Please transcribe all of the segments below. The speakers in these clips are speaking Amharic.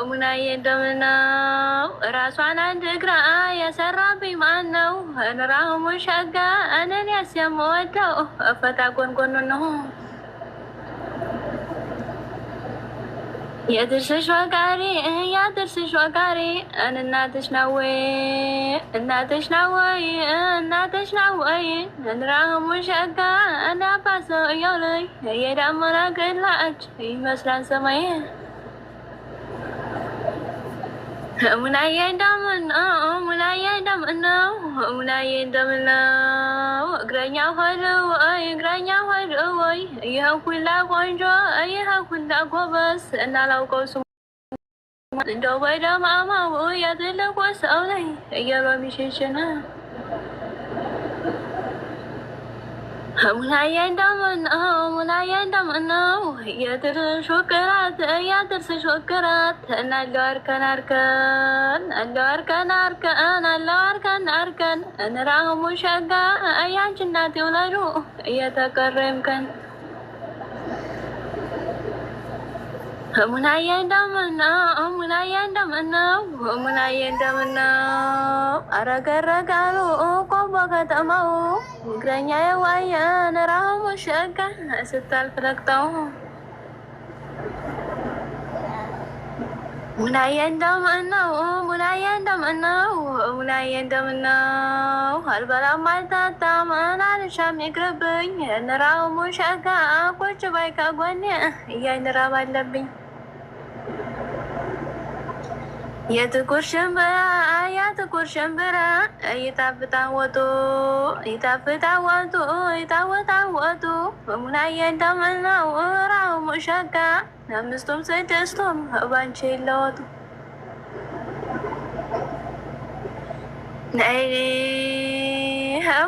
ሙናዬ እንደምነው ራሷን አንድ እግራ የሰራብኝ ማን ነው? እንራሁሙ ሸጋ እኔን ያስየምወደው ፈታ ጎንጎኑ ነው። የጥርስሽ ወጋሪ ያጥርስሽ ወጋሪ እናትሽ ነው ወይ እናትሽ ነው ወይ እናትሽ ነው ወይ? እንራሁሙ ሸጋ እኔ አባሰው እያለኝ የዳመና ግላጭ ይመስላል ሰማይ ሙናዬ እንደምነው ሙናዬ እንደምነው ሙናዬ እንደምነው እግረኛ ሆነ ወይ እግረኛ ሆነ ወይ? ይኸው ሁላ ቆንጆ ይኸው ሁላ ጎበዝ እናላውቀው ስሙ እንደው በደማማው የትልቁ ሰው ላይ እየሎሚ ሽሽና ሙናዬ እንደምነው የጥርስሽ ውቅራት የጥርስሽ ውቅራት እናለው አርከን አርከን አለው አርከን አርከን አለው አርከን አርከን እንራሁሙ ሸጋ ያንቺ እናት ይውለዱ እየተቀረምከን ሙናዬ እንደምነው ሙናዬ እንደምነው ሙናዬ እንደምነው አረገረጋሉ ቆቦ ከተማው እግረኛ የዋየ እንራሁሙ ሸጋ ስታልፍ ረግጠው ሙናዬ እንደምነው ሙናዬ እንደምነው ሙናዬ እንደምነው አልበላም አልጠጣም አልሻም ይቅርብኝ እንራሁሙ ሸጋ ቁጭ በይ ከጎኔ እያይንራብ አለብኝ የጥቁር ሽምብራ ይጣፍጣል ወጡ ይጣፍጣል ወጡ ሙናዬ እንደምነው እንራሁሙ ሸጋ አምስቱም ስድስቱም ባንቺ ይለወጡ ነይኔ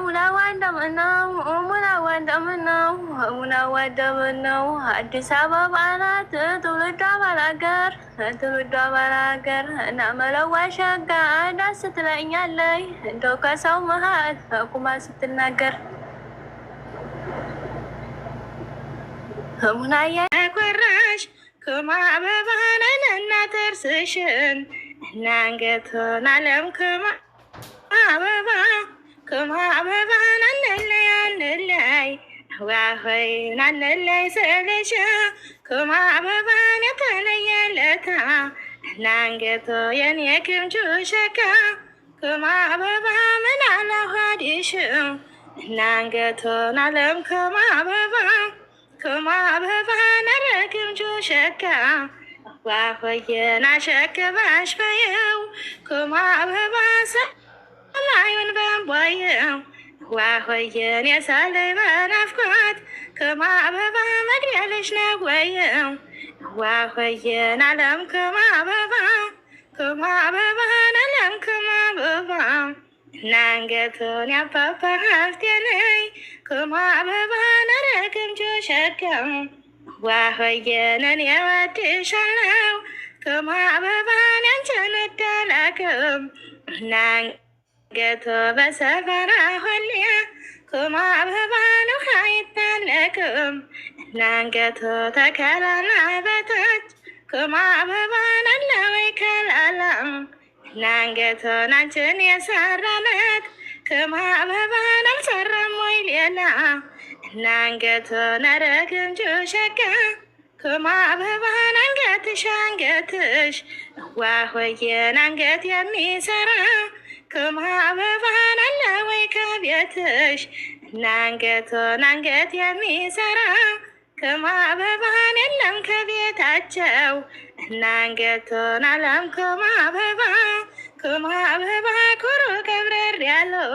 ሙናዋ እንደምነው ሙናዋ እንደምነው ሙናዋ እንደምነው አዲስ አበባ ናት ትውልዷ ባላገር ትውልዷ ባላገር እናመለዋ ሸጋ ደስ ትለኛለይ እንደው ከሰው መሃል ቁማ ስትናገር ሙናዬ ኮራሽ ክማ አበባነን እናተርስሽን እናንገቶን አለም ክማ አበባ ክማ አበባ ናንለይ አንለይ ዋሆይ ናንለይ ስልሽ ክማ አበባን የተለየለታ እናንገቶ የኔ ክምቹ ሸካ ክማ አበባ ምናለ ሆዲሽ እናንገቶን አለም ክማ አበባ ክማ አበባ ነረክምቹ ሸካ ዋሆየና ሸክባሽ በየው ክማ አበባ ሰማዩን በንቧየው ዋሆየን የሳለይ በናፍቆት ክማ አበባ መግቢያለሽ ነው ወየው ዋሆየን አለም ክማ አበባ አለም ክማ አበባ እናንገቱን ያባባ ሀብቴነይ ክማ አበባ ነረክምቹ ሸከም ዋሆየንን የወድሻለው ክማ አበባን ያንቺን እዳላክም እናንገቶ በሰፈራ ሆልያ ክማ አበባን ውሃ ይታለክም እናንገቶ ተከላና በታች ክማ አበባን አለወይ ከላላም እናንገቶን አንቺን የሰራለት ክማ አበባን አልሰራም ወይ ሌላ እናንገቶን አረክምቹ ሸጋ ክማ አበባን አንገትሽ አንገትሽ ዋሆየን አንገት የሚሰራ ክማ አበባን አለወይ ከቤትሽ እናንገቶን አንገት የሚሰራ ክማ አበባን የለም ከቤታቸው እናንገቶን አለም ክማ አበባ ኩሩ ቀብረር ያለው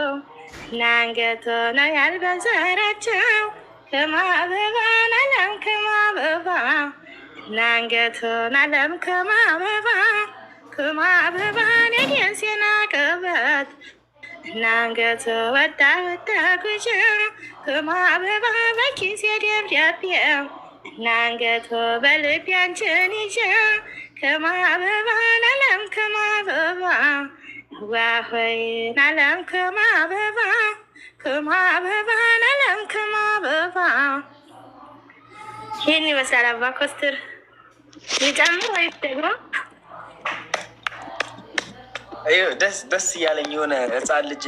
እናንገቶን ያልበዘራቸው ክማ አበባን አለም ክማ አበባ እናንገቶን አለም ክማ አበባን የደንሴና ቅበት እናንገቶ ወጣ ጉዞ ክማ አበባ በኪሴ ደብዳቤው እናንገቶ በልቤ አንቺን ይዤ ክማ አበባን አለም ክማ አበባ ዋሆይን አለም ክማ አበባን አለም ክማ አበባ ይህን ይመስላል። አባ ኮስትር ይጨምር ወይስ ደግሞ ደስ እያለኝ የሆነ ህፃን ልጅ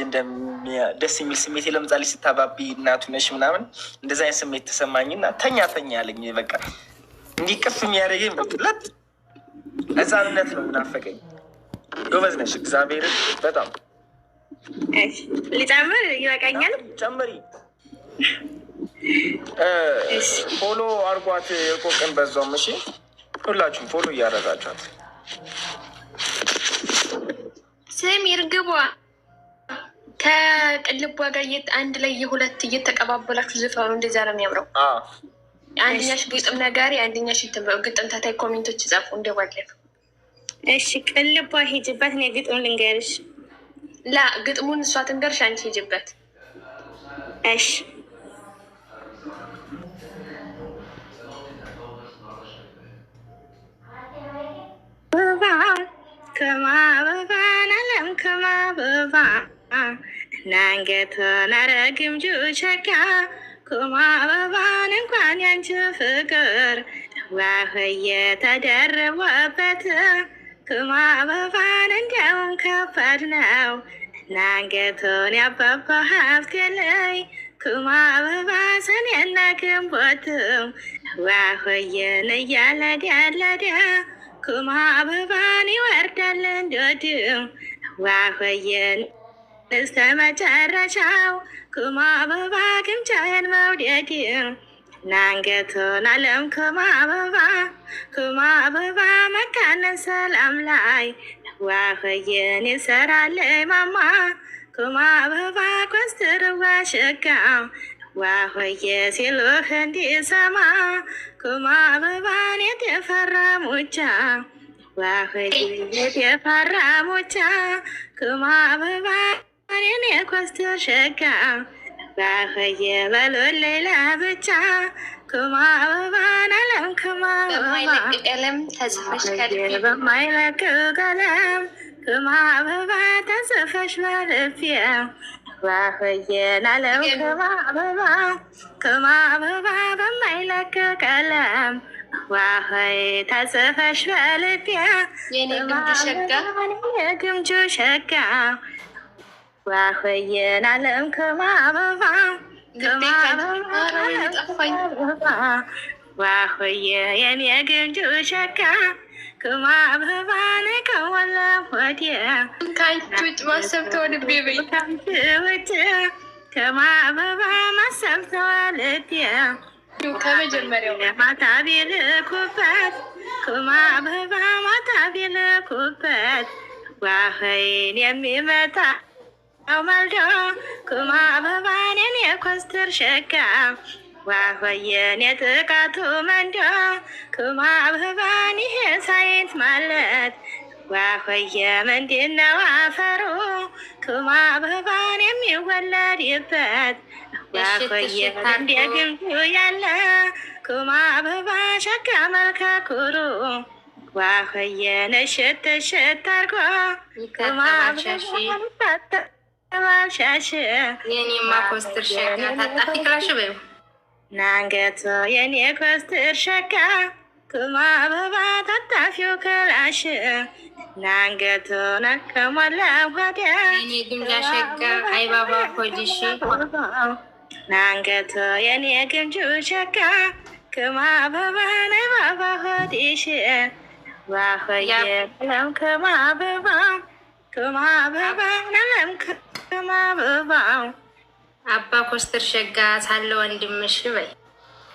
ደስ የሚል ስሜት ለምሳሌ ስታባቢ እናቱ ነሽ ምናምን እንደዚ አይነት ስሜት ተሰማኝና ተኛ ያለኝ በቃ እንዲቅፍ የሚያደርገኝ በቅለት ህፃንነት ነው ምናፈቀኝ። ጎበዝ ነሽ እግዚአብሔርን በጣም ሊጨምር ይበቃኛል። ጨምሪ። ፎሎ አርጓት የቆቅን በዛውም። እሺ ሁላችሁም ፎሎ እያደረጋችኋት። ስም ይርግቧ ከቅልቧ ጋር አንድ ላይ የሁለት እየተቀባበላችሁ ዝፈኑ። እንደዛ ነው የሚያምረው። አንደኛሽ ግጥም ነጋሪ፣ አንደኛሽ ግጥም ታታይ ኮሜንቶች ጻፉ እንደባለፈው። እሺ ቅልቧ ሂጅበት፣ እኔ ግጥም ልንገርሽ። ላ ግጥሙን እሷ ትንገርሽ፣ አንቺ ሂጅበት። እሺ ከማበባን አለም ከማበባ ናንገቶን አረግም ጁሸካ ከማበባን እንኳን ያንቺ ፍቅር ዋህየ ተደረበበት ከማበባን እንዲያውም ከባድ ነው ናንገቶን ያባባ ሀብት የለይ ከማበባ ሰኔና ግንቦትም ዋህየን እያለድ ያለደ ከማበባን ይወርዳል እንዶድም ዋህየን እስከ መጨረሻው ከማበባ ግምጫዬን መውደድም ናንገቶን አለም ከማበባ መካነን ሰላም ላይ ዋህየን ይሰራለይ ማማ ከማበባ ኮስትርዋ ሸጋ ዋህየ ሲሉህ እንዲሰማ ከማበባን የተፈራ ሙቻ ዋህየ የተፈራ ሙቻ ከማበባን የኔ ኮስትር ሸጋ ዋህየ በሎን ሌላ ብቻ ከማበባን አለም ከማበባ ቀለም ተጽፈሽ በማይለቅ ቀለም ከማበባ ተጽፈሽ በልፊያ ዋህየን አለም ከማበባ በማይለቅ ቀለም ዋህይ ተጽፈሽ በልፊያ የግምጁ ሸጋ ዋህየን አለም ከማበባ ዋህየ የኔ ግምጁ ሸጋ ከማበባን ከወለም ወዲያ ከአንቺ ውጭ ማሰብ ተወልቤ በይ ውጭ ከማበባ ማሰብ ተወልቤ ከመጀመሪያው ማታ ቢልኩበት ከማበባ ማታ ቢልኩበት ዋህይን የሚመታ መልዶ ከማበባን የኔ ኮስትር ሸጋ ዋህየን የጥቃቱ መንዶ ከማበባን ይሄ ሳይንት ማለት ዋህየ ምንድነው አፈሩ ከማበባን የሚወለድበት ዋህየ እንደ ግንቱ ያለ ከማበባ ሸጋ መልከ ኩሩ ዋህየን እሽት እሽት አርጎ ከማበባን ታተባልሻሽ የኔማ ኮስትር ሸጋ ታጣፊ ክላሽ በይው ናንገቶ የኔ ኮስትር ሸጋ ከማበባ ታጣፊው ክላሽ ናንገቶ ነከሞላ ወዲያ የኔ ግምጃ ሸጋ አይባባ ሆዲሽ ናንገቶ የኔ ግምጁ ሸጋ ከማበባ አይባባ ሆዲሽ ዋህየ ለም ከማበባ ለም ከማበባ አባ ኮስትር ሸጋ ሳለ ወንድምሽ በይ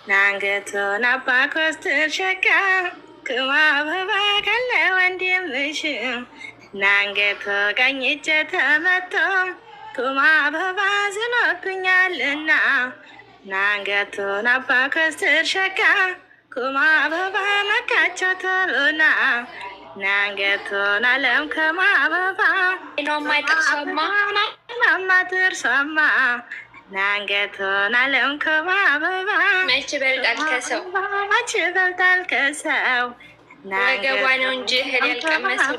ናንገቶን አባ ኮስትር ሸጋ ከማበባ ካለ ወንድምሽ ናንገቶ ቀኝ እጄ ተመቶ ከማበባ ዝሎብኛልና ናንገቶን አባ ኮስትር ሸጋ ከማበባ መካቸው ተሉና ናንገቶን አለም ከማበባ ማማትርሰማ ናንገቶን አለም ከማበባ መች ይበልጣል ከሰው መች ይበልጣል ከሰው ወገቧ ነው እንጂ እህል ያልቀመሰው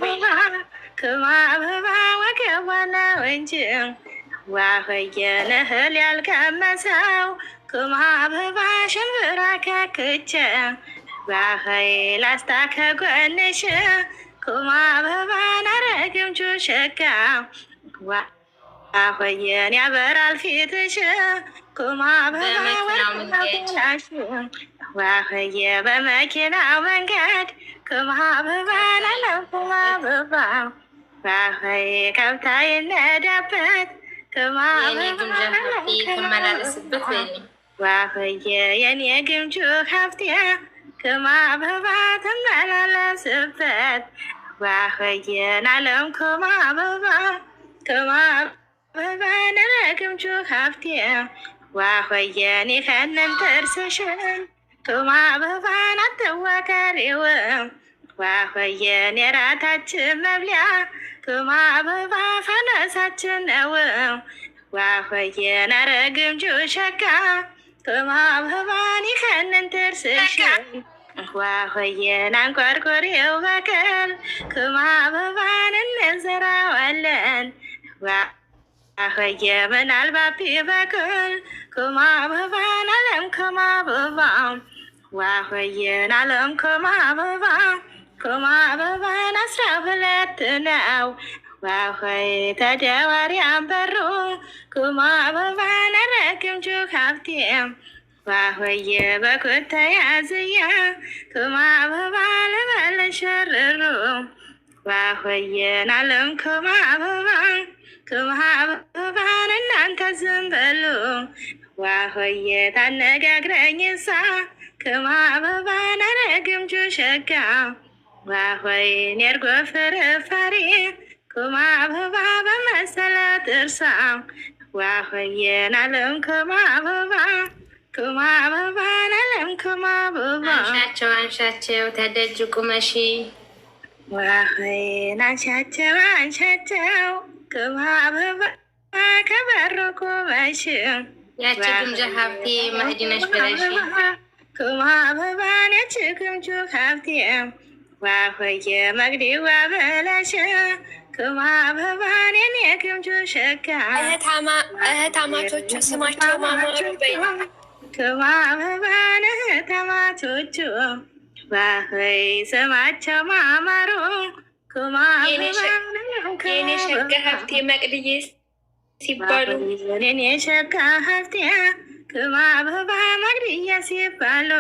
ከማበባ ወገቧ ነው እንጂ ዋህየን እህል ያልቀመሰው ከማበባ ሽንብራ ከክቼ ዋህይ ላስታ ከጎንሽ ኩማ አበባን አረግምቹ ሸጋ ዋሆየን ያበራል ፊትሽ ኩማ አበባ ወላሽ ዋሆየ በመኪናው መንገድ ኩማ አበባ ላለው ኩማ አበባ ዋሆየ ከብታ ይነዳበት ኩማ አበባ ዋሆየ የኔ ግምጁ ሀብቴ ኩማ አበባ ትመላለስበት ዋሆየን አለም ኩማ አበባ ኩማ አበባ ነረግምቹ ሀብቴ ዋሆየን ይኸንን ጥርስሽን ኩማ አበባን አትወከሪው ዋሆየን የራታችን መብሊያ ኩማ አበባ ፈነሳችን ነው ዋሆየን አረግምቹ ሸጋ ኩማ አበባን ይኸንን ጥርስሽን ዋሆየን አንቆርቆሬው በቀል ኩማ አበባን እንዘራዋለን ዋሆየ ምናልባት ቢበቅል ኩማ አበባን አለም ኩማ አበባ ዋሆየን አለም ኩማ አበባ ኩማ አበባን 12 ነው ዋሆይ ተደዋሪ አንበሩ ኩማ አበባን አረግምቹ ሀብቴ ዋሆየ በኩታ ያዝያ ኩማ አበባ ለበለሸርሩ ዋሆየን አለም ኩማ አበባ ኩማ አበባን እናንተ ዝም በሉ ዋሆየ ታነጋግረኝሳ ኩማ አበባን አረግምቹ ሸጋ ዋሆይን የርጎ ፍርፋሪ ኩማ አበባ በመሰለ ጥርሳ ዋሆየን አለም ኩማ አበባ ኩማ አበባን አለም ኩማ አበባ አንሻቸው ተደጅ ቁመሺ ዋሆይን አንሻቸው ኩማ አበባ ከበሮ ቁመሽ ያቺ ግምጃ ሀብቴ ማዕድነሽ ብለሽ ኩማ አበባን ያቺ ግምጁ ሀብቴ ዋሆየ መግዲዋ በላሽ ኩማ አበባን የኔ ግምጁ ሸጋ እህታማቾቹ ስማቸው ማማሩ በይ ኩማ አበባን እህታማቾቹ ዋሆይ ስማቸው ማማሩ ኩማ የኔ ሸጋ ሀብቴ መቅድዬ ሲባሉ የኔ ሸጋ ሀብቴ ኩማ አበባ መቅድዬ ሲባሉ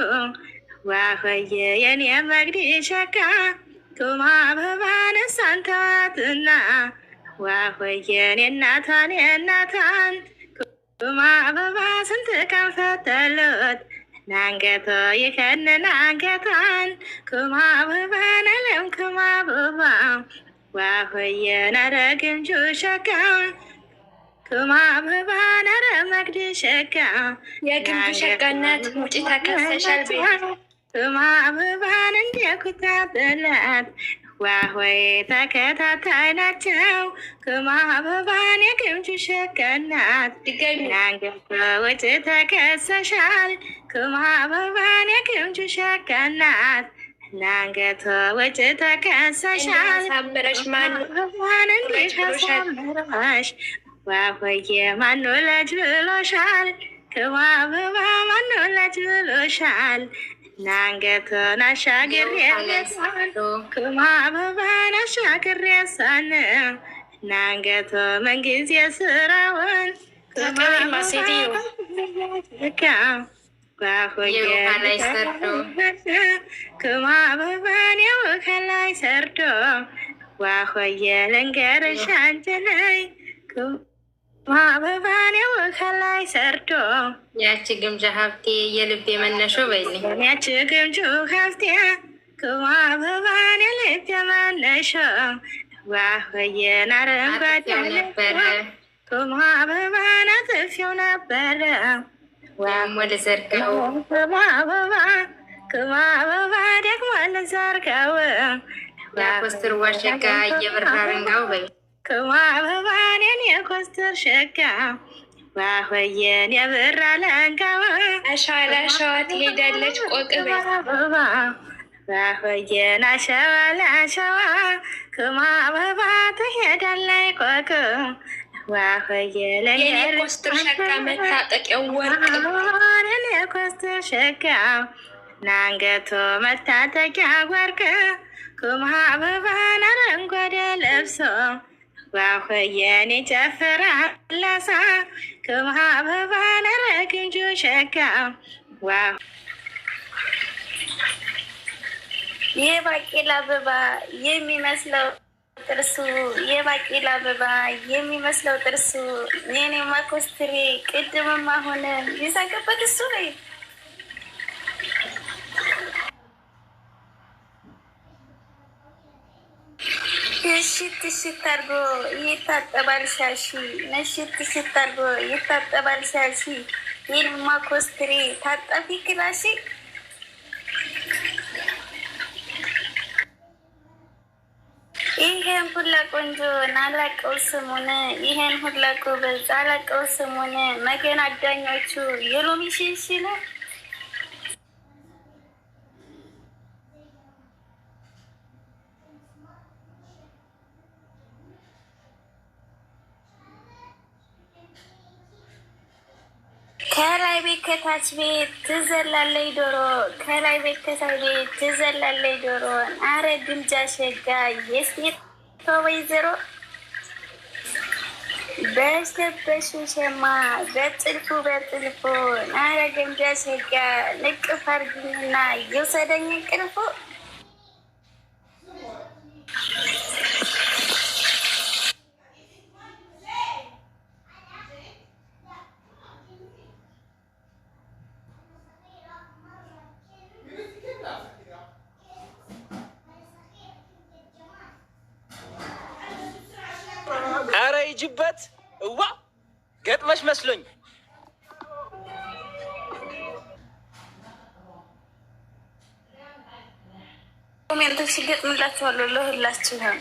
ዋሆየ የኔ መቅዲ ሸጋ ኩማ አበባን ሳንተዋትና ዋሆየን የእናቷን ኩማ አበባ ስንት ቀን ፈተሉት ናንገቶ ይከንን አንገቷን ኩማ አበባን አለም ኩማ አበባ ዋሆየን አረግምቹ ሸጋ ኩማ አበባን አረ መቅዲ ሸጋ የግምጁ ሸጋ እናት ውጭ ተከሰሻል ቤት ኩማ አበባን እንደኩታ ብላት ዋሆይ ተከታታይ ናቸው ኩማ አበባን የግምጁ ሸጋ እናት ናንገቶ ውጭ ተከሰሻል ኩማ አበባን የግምጁ ሸጋ እናት ናንገቶ ውጭ ተከሰሻል ሳበረሽ ማን አበባን እንዴት አሳምረሽ ዋሆየ ማን ወላጅ ብሎሻል ኩማ አበባ ማን ወላጅ ብሎሻል ናንገቶን አሻግሬያለሁ ኩማ አበባን አሻግሬያሳን ናንገቶ መንጊዜ ስራውን ኩማ አበባን የውሃ ላይ ሰርዶ ዋሆየ ልንገርሽ አንቺ ላይ ኩማ አበባን የውሃ ላይ ሰርዶ ያቺ ግምጃ ሀብቴ የልቤ መነሾ በይልኝ ያቺ ግምጁ ሀብቴ ኩማ አበባን የልቤ መነሾ ዋሆየን አረንጓዴ ነበረ ኩማ አበባን አጥፊው ነበረ ወደ ዘርጋው ኩማ አበባ ደግሞ ልዘርጋው የኮስትር ዋሸጋ እየበራርንጋው በይ ኩማ አበባን የኔ ኮስትር ሸጋ ዋሆየን የብራ ለንጋው አሸዋ ለአሸዋ ትሄዳለች ቆቅ በይ ዋሆየን አሸዋ ለአሸዋ ኩማ አበባ ትሄዳለች ቆቅ ዋሆየ የኔ ኮስትር ሸጋ መታጠቂያው ወርቅ የኔ ኮስትር ሸጋ ናንገቶ መታጠቂያ ወርቅ ኩምሃ አበባን አረንጓዴ ለብሶ ዋሆየኔ ጨፈራ ላሳ ኩምሃ አበባን አረግንጆ ሸጋ ዋ የባቄላ አበባ የሚመስለው ጥርሱ የባቄላ አበባ የሚመስለው ጥርሱ የኔማ ኮስትሬ ቅድምም አሁን ይሳቅበት እሱ ላይ እሽት እሽት አድርጎ ይታጠባል ሻሺ ነሽት እሽት አድርጎ ይታጠባል ሻሺ የኔማ ኮስትሬ ታጠፊ ክላሺ ይሄን ሁላ ቆንጆ ናላቀው ስሙን ይሄን ሁላ ጎበዝ አላቀው ስሙን መገን አዳኞቹ የሎሚ ሽንሽን ከላይ ቤት ከታች ቤት ትዘላለይ ዶሮ ከላይ ቤት ከታች ቤት ትዘላለይ ዶሮ አረ ግምጃ ሸጋ የሴት ወይዘሮ በሸበሹ ሸማ በጥልፉ አረ ግምጃ ሸጋ ንቅፍ አርግኝና የውሰደኝ እንቅልፉ ጅበት እዋ ገጥመሽ መስሎኝ ኮሜንቶች ገጥምላችኋለሁ ለሁላችሁ ነው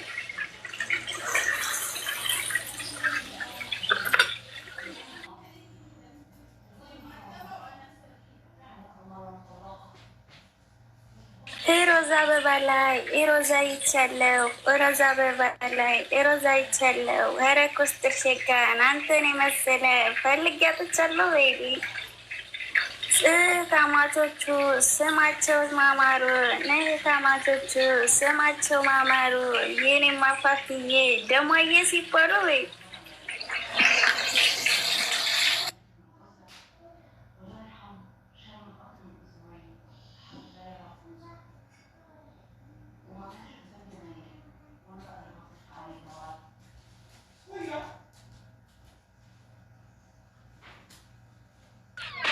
ሮዛ አበባ ላይ ሮዛ ይቻለው ሮዛ አበባ ላይ ሮዛ ይቻለው ኧረ ኮስትር ሸጋን አንተን የመሰለ ፈልጌ አጥቻለሁ ቤቢ ታማቾቹ ስማቸው ማማሩ ታማቾቹ ስማቸው ማማሩ የኔማ ፋፍዬ ደሞዬ ሲባሉ ወይ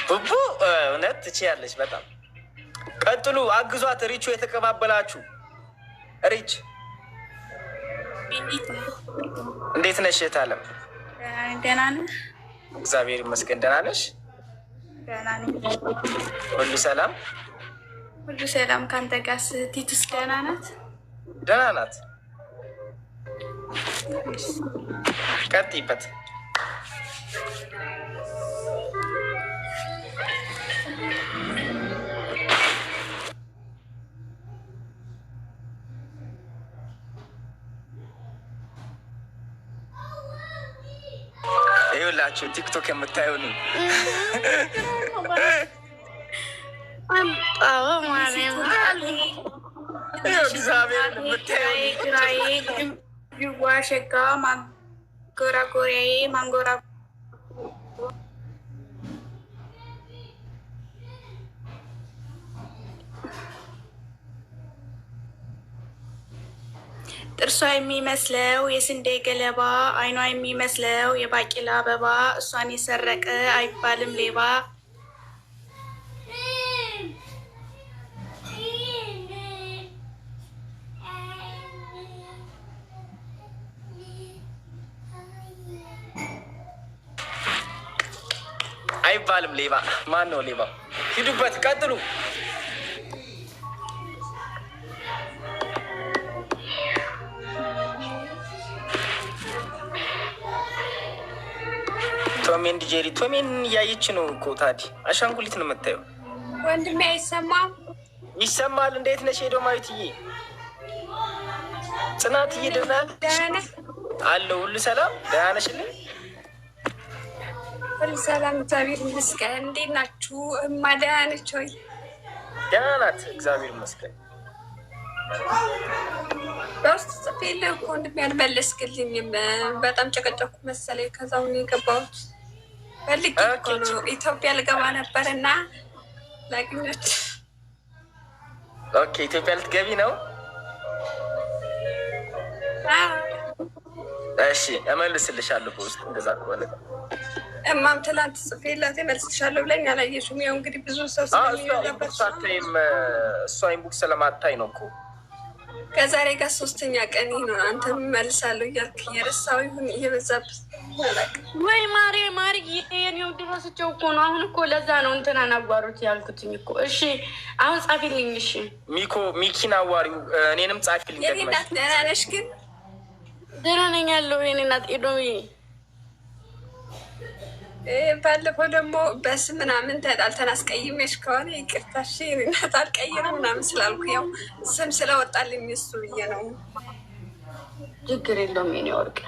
ቡቡ እውነት ትችያለሽ። በጣም ቀጥሉ፣ አግዟት። ሪቹ የተቀባበላችሁ ሪች እንዴት ነሽ? የታለም ደህና ነህ? እግዚአብሔር ይመስገን። ደህና ነሽ? ደህና ነኝ። ሁሉ ሰላም? ሁሉ ሰላም። ከአንተ ጋር ቲቱስ ደህና ናት? ደህና ናት። ቀጥይበት። ይኸውላችሁ ቲክቶክ የምታየው ነው። እግዚአብሔር የምታየው ሸጋ ማንጎራጎሪያዬ ማንጎራ ጥርሷ የሚመስለው የስንዴ ገለባ አይኗ የሚመስለው የባቄላ አበባ እሷን የሰረቀ አይባልም ሌባ። አይባልም ሌባ። ማን ነው ሌባ? ሂዱበት፣ ቀጥሉ። ቶሜን ዲጄሪ ቶሜን እያየች ነው እኮ። ታዲያ አሻንጉሊት ነው የምታየው። ወንድሜ አይሰማም? ይሰማል። እንዴት ነሽ ሄዶማዊትዬ? ጽናትዬ ደህና ነሽ? አለሁ። ሁሉ ሰላም? ደህና ነሽልኝ? ሁሉ ሰላም እግዚአብሔር ይመስገን። እንዴት ናችሁ? እማ ደህና ነች ወይ? ደህና ናት እግዚአብሔር ይመስገን። በውስጥ ጽፌልህ እኮ ወንድሜ አልመለስክልኝም። በጣም ጨቀጨኩ መሰለኝ። ከዛው ነው የገባሁት። ፈልጌ እኮ ነው ኢትዮጵያ ልገባ ነበር እና ላግኘት። ኦኬ ኢትዮጵያ ልትገቢ ነው? እሺ እመልስልሻለሁ በውስጥ እንደዛ ከሆነ። እማም ትላንት ጽፌላት እመልስልሻለሁ ብለኝ አላየሽም። ያው እንግዲህ ብዙ ሰው ስለሚያዛበት እሷ ኢንቡክስ ስለማታይ ነው እኮ። ከዛሬ ጋር 3ኛ ቀን ነው። አንተም መልሳለሁ እያልክ እየረሳሁ ይሁን እየበዛብህ ወይ ማሬ የኔው ድረስቸው እኮ ነው። አሁን እኮ ለዛ ነው እንትናን አዋሩት ያልኩትኝ እኮ። እሺ አሁን ጻፊልኝ። እሺ ሚኪን አዋሪው እኔንም ጻፊልኝ። የኔ እናት ደህና ነሽ ግን? ደህና ነኝ ያለው የኔ እናት ኤዶሚ። ባለፈው ደግሞ በስም ምናምን ተጣልተን አስቀይሜሽ ከሆነ ይቅርታ እሺ። የኔ እናት አልቀይርም ምናምን ስላልኩ ያው ስም ስለወጣልኝ እሱ ብዬ ነው። ችግር የለውም የኔ ወርቅ።